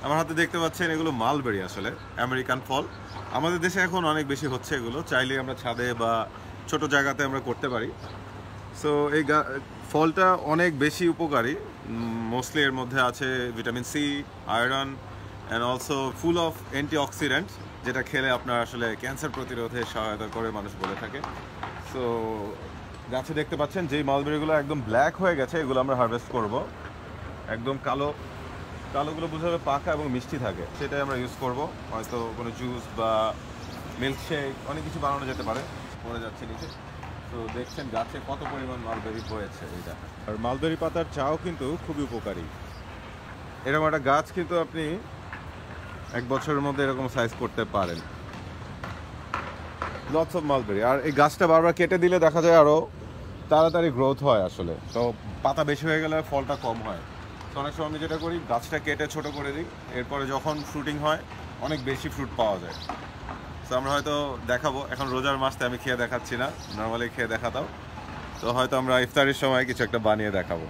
আমার হাতে দেখতে পাচ্ছেন এগুলো মালবেরি, আসলে আমেরিকান ফল। আমাদের দেশে এখন অনেক বেশি হচ্ছে এগুলো, চাইলে আমরা ছাদে বা ছোট জায়গাতে আমরা করতে পারি। সো এই ফলটা অনেক বেশি উপকারী। মোস্টলি এর মধ্যে আছে vitamin C, iron and also full of antioxidant, যেটা খেলে আপনার আসলে ক্যান্সার প্রতিরোধে সহায়তা করে মানুষ বলে থাকে। সো গাছে দেখতে পাচ্ছেন যেই মালবেরিগুলো একদম ব্ল্যাক হয়ে গেছে, এগুলো আমরা হারভেস্ট করব। একদম কালোগুলো বোঝাবে পাকা এবং মিষ্টি থাকে, সেটাই আমরা ইউজ করব। হয়তো কোনো জুস বা মিল্কশেক অনেক কিছু বানানো যেতে পারে। পড়ে যাচ্ছে নিচে। তো দেখছেন গাছে কত পরিমাণ মালবেরি হয়েছে এইটা। আর মালবেরি পাতার চাও কিন্তু খুবই উপকারী। এরকম একটা গাছ কিন্তু আপনি 1 বছরের মধ্যে এরকম সাইজ করতে পারেন। Lots of mulberry. আর এই গাছটা বারবার কেটে দিলে দেখা যায় আরও তাড়াতাড়ি গ্রোথ হয় আসলে। তো পাতা বেশি হয়ে গেলে ফলটা কম হয়। তো অনেক সময় আমি যেটা করি, গাছটা কেটে ছোট করে দিই, এরপরে যখন ফ্রুটিং হয় অনেক বেশি ফ্রুট পাওয়া যায়। তো আমরা হয়তো দেখাবো, এখন রোজার মাসে আমি খেয়ে দেখাচ্ছি না, নর্মালি খেয়ে দেখাতাম। তো হয়তো আমরা ইফতারের সময় কিছু একটা বানিয়ে দেখাবো।